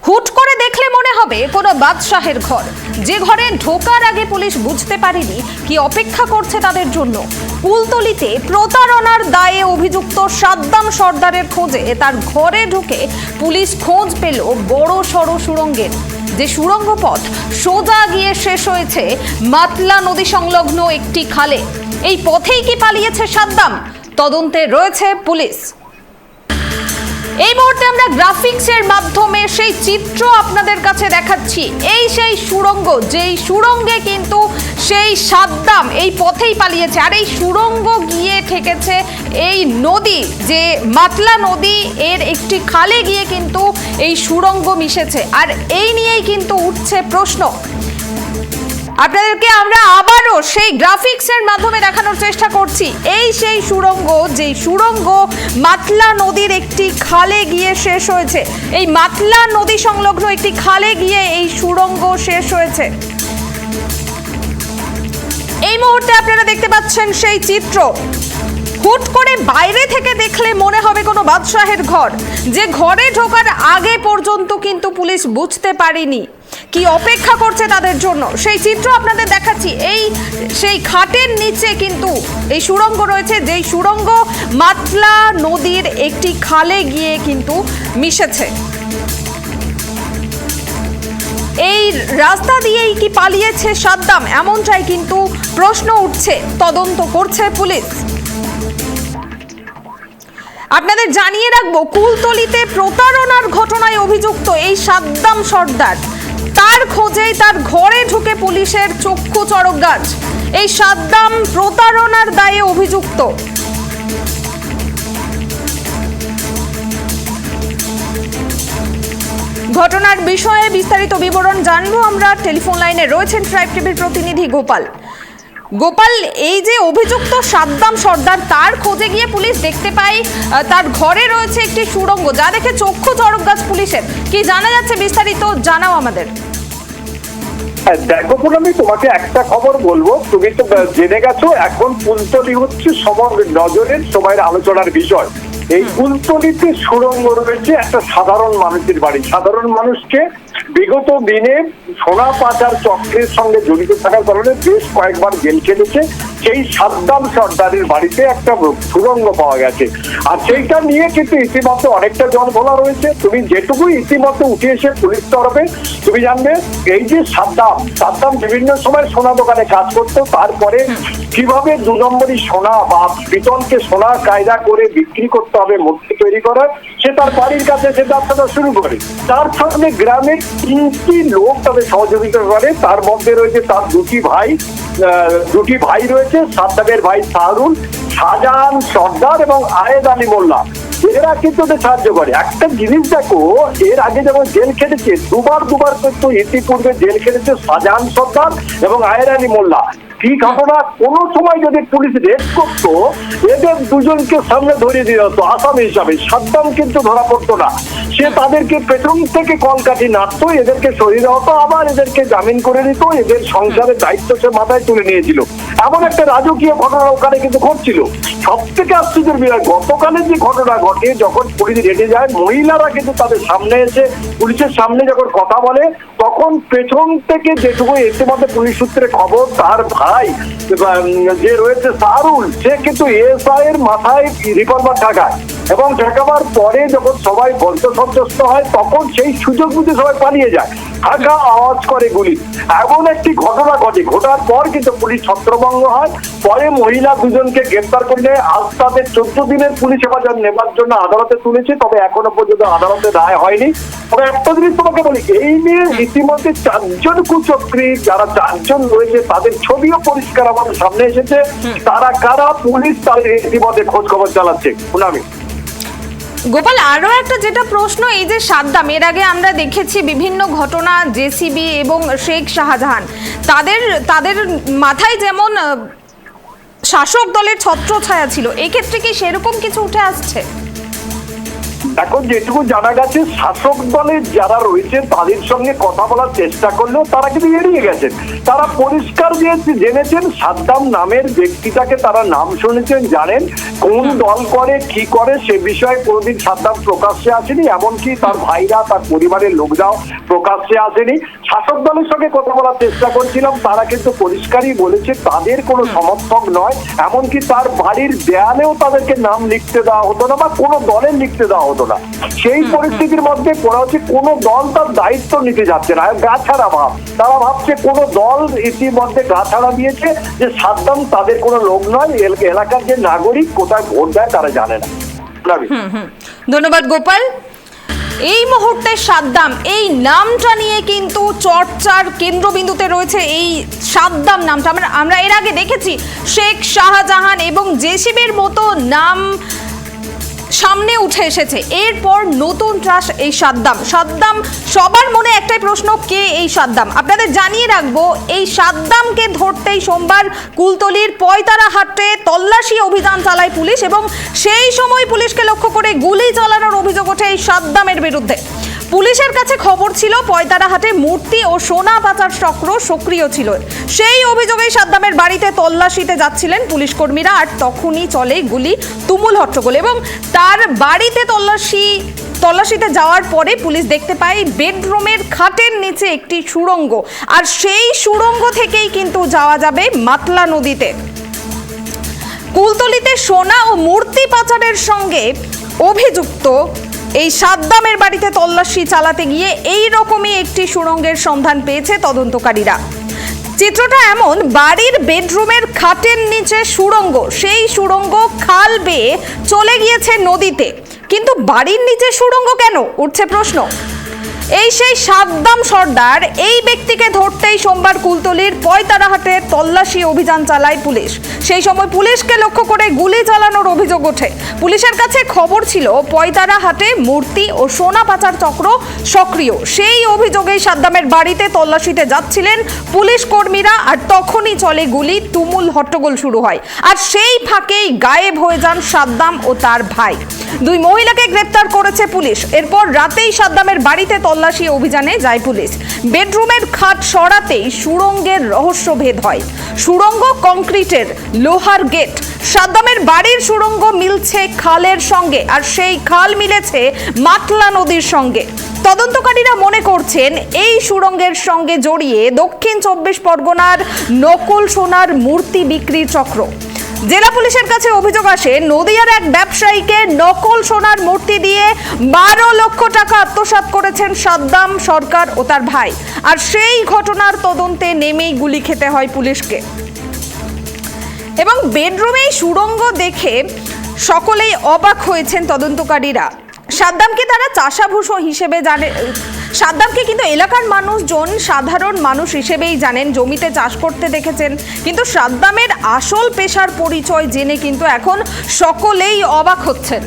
হুট করে দেখলে মনে হবে কোনো বাদশাহের ঘর, যে ঘরে ঢোকার আগে পুলিশ বুঝতে পারেনি কি অপেক্ষা করছে তাদের জন্য। কুলতলিতে প্রতারণার দায়ে অভিযুক্ত সাদ্দাম সর্দারের খোঁজে তার ঘরে ঢুকে পুলিশ খোঁজ পেল বড় সড় সুড়ঙ্গের, যে সুড়ঙ্গ পথ সোজা গিয়ে শেষ হয়েছে মাতলা নদী সংলগ্ন একটি খালে। এই পথেই কি পালিয়েছে সাদ্দাম? তদন্তে রয়েছে পুলিশ। এই মুহূর্তে আমরা গ্রাফিক্সের মাধ্যমে সেই চিত্র আপনাদের কাছে দেখাচ্ছি। এই সেই সুড়ঙ্গ, যেই সুড়ঙ্গে কিন্তু সেই সাদ্দাম এই পথেই পালিয়েছে। আর এই সুড়ঙ্গ গিয়ে ঠেকেছে এই নদী, যে মাতলা নদী, এর একটি খালে গিয়ে কিন্তু এই সুড়ঙ্গ মিশেছে। আর এই নিয়েই কিন্তু উঠছে প্রশ্ন। আপনাদেরকে আমরা আবারও সেই গ্রাফিক্সের মাধ্যমে দেখানোর চেষ্টা করছি। এই সেই সুড়ঙ্গ, যেই সুড়ঙ্গ মাতলা নদীর একটি খালে গিয়ে শেষ হয়েছে। এই মাতলা নদী সংলগ্ন একটি খালে গিয়ে এই সুড়ঙ্গ শেষ হয়েছে। এই মুহূর্তে আপনারা দেখতে পাচ্ছেন সেই চিত্র। হুট করে বাইরে থেকে দেখলে মনে হবে কোনো বাদশাহের ঘর, যে ঘরে ঢোকার আগে পর্যন্ত কিন্তু পুলিশ বুঝতে পারেনি কি অপেক্ষা করছে তাদের জন্য। সেই চিত্র আপনাদের দেখাচ্ছি। এই সেই খাটের নিচে কিন্তু এই সুড়ঙ্গ রয়েছে, যেই সুড়ঙ্গ মাতলা নদীর একটি খালে গিয়ে কিন্তু মিশেছে। এই রাস্তা দিয়েই কি পালিয়েছে সাদ্দাম? এমনটাই কিন্তু প্রশ্ন উঠছে। তদন্ত করছে পুলিশ। আপনাদের জানিয়ে রাখবো, কুলতলিতে প্রতারণার ঘটনায় অভিযুক্ত এই সাদ্দাম সর্দার, তার খোঁজেই তার ঘরে ঢুকে পুলিশের চক্ষু চড়ক গাছ। এই সাদ্দাম প্রতারণার দায়ে অভিযুক্ত। ঘটনার বিষয়ে বিস্তারিত বিবরণ জানবো আমরা। টেলিফোন লাইনে রয়েছেন ট্রাইব টিভির প্রতিনিধি গোপাল। গোপাল, এই যে অভিযুক্ত সাদ্দাম সর্দার, তার খোঁজে গিয়ে পুলিশ দেখতে পায় তার ঘরে রয়েছে একটি সুড়ঙ্গ, যা দেখে চক্ষু চড়ক গাছ পুলিশের। কি জানা যাচ্ছে বিস্তারিত জানাও আমাদের। দেখো পুনমি, তোমাকে একটা খবর বলবো। তুমি তো জেনে গেছো এখন কুলতলি হচ্ছে সবার নজরের, সময়ের আলোচনার বিষয়। এই কুলতলিতে সুড়ঙ্গ রয়েছে একটা সাধারণ মানুষের বাড়ি। সাধারণ মানুষকে বিগত দিনে সোনা পাচার চক্রের সঙ্গে জড়িত থাকার কারণে বেশ কয়েকবার জেল খেটেছে সেই সাদ্দাম সর্দারের বাড়িতে একটা সুড়ঙ্গ পাওয়া গেছে। আর সেইটা নিয়ে কিন্তু ইতিমধ্যে অনেকটা জনবলা রয়েছে। তুমি যেটুকু ইতিমধ্যে উঠে এসে পুলিশ তরফে তুমি জানবে, এই যে সাদ্দাম বিভিন্ন সময় সোনা দোকানে কাজ করতো, তারপরে কিভাবে 2 নম্বরই সোনা বা পিতলকে সোনা কায়দা করে বিক্রি করতে হবে, মূর্তি তৈরি করার, সে তার বাড়ির কাছে সে ব্যবসাটা শুরু করে। তার সঙ্গে গ্রামের 3টি লোক তাদের সহযোগিতা করে। তার মধ্যে রয়েছে তার দুটি ভাই রয়েছে, সাদ্দামের ভাই শাহরুল, শাহজাহান সর্দার এবং আয়েদ আলী মোল্লা। এরা কিন্তু ওদের সাহায্য করে। একটা জিনিস দেখো, এর আগে যেমন জেল খেটেছে দুবার কিন্তু ইতিপূর্বে জেল খেটেছে শাহজাহান সর্দার এবং আয়েদ আলী মোল্লা। কি ঘটনা, কোন সময় যদি পুলিশ রেড করতো, এদের দুজনকে সামনে ধরিয়ে দিয়ে হতো আসামি হিসাবে। সাদ্দাম কিন্তু ধরা পড়তো না, সে তাদেরকে পেছন থেকে কলকাঠি নাড়তো, এদেরকে সরিয়ে দেওয়া হতো, আবার এদেরকে জামিন করে দিত। এদের সংসারের দায়িত্ব সে মাথায় তুলে নিয়েছিল। এমন একটা রাজকীয় ঘটনা ওখানে কিন্তু ঘটছিল। সব থেকে আশ্চর্যের বিষয়, গতকালের যে ঘটনা ঘটে, যখন পুলিশ রেডে যায়, মহিলারা কিন্তু তাদের সামনে এসে পুলিশের সামনে যখন কথা বলে, তখন পেছন থেকে যেটুকু ইতিমধ্যে পুলিশ সূত্রে খবর, তার ভাই যে রয়েছে শাহরুল, সে কিন্তু এসআই এর মাথায় রিভলভার ঢাকায়, এবং ঢাকাবার পরে যখন সবাই বলতে সন্তুষ্ট হয়, তখন সেই সুযোগ বুঝে সবাই পালিয়ে যায়। ঢাকা আওয়াজ করে গুলি। এমন একটি ঘটনা ঘটে। ঘটার পর কিন্তু পুলিশ ছত্রভঙ্গ হয়। পরে মহিলা দুজনকে গ্রেপ্তার করলে আজ তাদের 14 দিনের পুলিশ হেফাজত নেবার জন্য আদালতে তুলেছে। তবে এখনো পর্যন্ত আদালতে রায় হয়নি। তবে একটা জিনিস তোমাকে বলি, এই নিয়ে ইতিমধ্যে 4 জন কুচক্রী, যারা 4 জন রয়েছে, তাদের ছবিও পরিষ্কার আমাদের সামনে এসেছে। তারা কারা, পুলিশ তাদের ইতিমধ্যে খোঁজ খবর চালাচ্ছে। পুনামি, গোপাল, আরো একটা যেটা প্রশ্ন, এই যে সাদ্দাম, এর আগে আমরা দেখেছি বিভিন্ন ঘটনা, জেসিবি এবং শেখ শাহজাহান, তাদের মাথায় যেমন শাসক দলের ছত্রছায়া ছিল, এক্ষেত্রে কি সেরকম কিছু উঠে আসছে? এখন যেটুকু জানা গেছে, শাসক দলের যারা রয়েছে তাদের সঙ্গে কথা বলার চেষ্টা করলেও তারা কিন্তু এড়িয়ে গেছেন। তারা পরিষ্কার দিয়ে জেনেছেন সাদ্দাম নামের ব্যক্তিটাকে, তারা নাম শুনেছেন, জানেন কোন দল করে কি করে সে বিষয়ে কোনোদিন সাদ্দাম প্রকাশ্যে আসেনি, এমনকি তার ভাইরা তার পরিবারের লোকরাও প্রকাশ্যে আসেনি। শাসক দলের সঙ্গে কথা বলার চেষ্টা করছিলাম, তারা কিন্তু পরিষ্কারই বলেছে তাদের কোনো সমর্থক নয়, এমনকি তার বাড়ির দেয়ালেও তাদেরকে নাম লিখতে দেওয়া হতো না বা কোনো দলের লিখতে দেওয়া হতো না। সেই পরিস্থিতির মধ্যে করা হচ্ছে কোনো দল তার দায়িত্ব নিতে যাচ্ছে না, গা ছাড়া ভাব। তারা ভাবছে কোনো দল ইতিমধ্যে গা ছাড়া দিয়েছে যে সাদ্দাম তাদের কোনো লোক নয়, এলাকার যে নাগরিক কোথায় ভোট দেয় তারা জানে না। ধন্যবাদ গোপাল। এই মুহূর্তে সাদ্দাম এই নামটা নিয়ে কিন্তু চর্চার কেন্দ্রবিন্দুতে রয়েছে। এই সাদ্দাম নামটা আমরা এর আগে দেখেছি শেখ শাহজাহান এবং জেসিবির মতো নাম সামনে উঠে এসেছে। এরপর নতুন ত্রাস এই সাদ্দাম। সবার মনে একটাই প্রশ্ন, কে এই সাদ্দাম? আপনাদের জানিয়ে রাখবো, এই সাদ্দামকে ধরতেই সোমবার কুলতলির পয়তারাহাটে তল্লাশি অভিযান চালায় পুলিশ এবং সেই সময় পুলিশকে লক্ষ্য করে গুলি চালানোর অভিযোগ ওঠে এই সাদ্দামের বিরুদ্ধে। পুলিশের কাছে খবর ছিল পয়তারাহাটে মূর্তি ও সোনা পাচার চক্র সক্রিয় ছিল। সেই অভিযোগেই সাদ্দামের বাড়িতে তল্লাশিতে যাচ্ছিলেন পুলিশ কর্মীরা, আর তখনই চলে গুলি, তুমুল হট্টগোল। এবং তার বাড়িতে তল্লাশিতে যাওয়ার পরে পুলিশ দেখতে পায় বেডরুমের খাটের নিচে একটি সুড়ঙ্গ, আর সেই সুড়ঙ্গ থেকেই কিন্তু যাওয়া যাবে মাতলা নদীতে। কুলতলিতে সোনা ও মূর্তি পাচারের সঙ্গে অভিযুক্ত এই সাদ্দামের বাড়িতে তল্লাশি চালাতে গিয়ে এই রকমই একটি সুড়ঙ্গের সন্ধান পেয়েছে তদন্তকারীরা। চিত্রটা এমন, বাড়ির বেডরুমের খাটের নিচে সুড়ঙ্গ, সেই সুড়ঙ্গ খাল বেয়ে চলে গিয়েছে নদীতে, কিন্তু বাড়ির নিচে সুড়ঙ্গ কেন উঠছে প্রশ্ন। এই সেই সাদ্দাম সর্দার, এই ব্যক্তিকে ধরতেই সোমবার কুলতলির পয়তারাহাটে তল্লাশি অভিযান চালায় পুলিশ। সেই সময় পুলিশকে লক্ষ্য করে গুলি চালানোর অভিযোগ ওঠে। পুলিশের কাছে খবর ছিল পয়তারাহাটে মূর্তি ও সোনা পাচার চক্র সক্রিয়। সেই অভিযোগেই সাদ্দামের বাড়িতে তল্লাশিতে যাচ্ছিলেন পুলিশ কর্মীরা, আর তখনই চলে গুলি, তুমুল হট্টগোল শুরু হয়। আর সেই ফাঁকেই গায়েব হয়ে যান সাদ্দাম ও তার ভাই। দুই মহিলাকে গ্রেপ্তার করেছে পুলিশ। এরপর রাতেই সাদ্দামের বাড়িতে তল্লাশি অভিযানে যায় পুলিশ। বেডরুমের খাট সরাতেই সুড়ঙ্গের রহস্য ভেদ হয়। সুড়ঙ্গ কংক্রিটের, লোহার গেট। সাদ্দামের বাড়ির সুড়ঙ্গ মিলছে খালের সঙ্গে, আর সেই খাল মিলেছে মাতলা নদীর সঙ্গে। তদন্তকারীরা মনে করছেন এই সুড়ঙ্গের সঙ্গে জড়িয়ে দক্ষিণ 24 পরগনার নকল সোনার মূর্তি বিক্রির চক্র। জেলা পুলিশের কাছে অভিযোগ আসে নদিয়ার এক ব্যবসায়ীকে নকল সোনার মূর্তি দিয়ে 12 লক্ষ টাকা আত্মসাৎ করেছেন সাদ্দাম সরকার ও তার ভাই। আর সেই ঘটনার তদন্তে নেমেই গুলি খেতে হয় পুলিশকে। এবং বেডরুমে সুড়ঙ্গ দেখে সকলেই অবাক হয়েছেন তদন্তকারীরা। সাদ্দামকে তারা চাষাভূষো হিসেবে জানে, সাদ্দামকে কিন্তু এলাকার মানুষজন সাধারণ মানুষ হিসেবেই জানেন, জমিতে চাষ করতে দেখেছেন। কিন্তু সাদ্দামের আসল পেশার পরিচয় জেনে কিন্তু এখন সকলেই অবাক হচ্ছেন।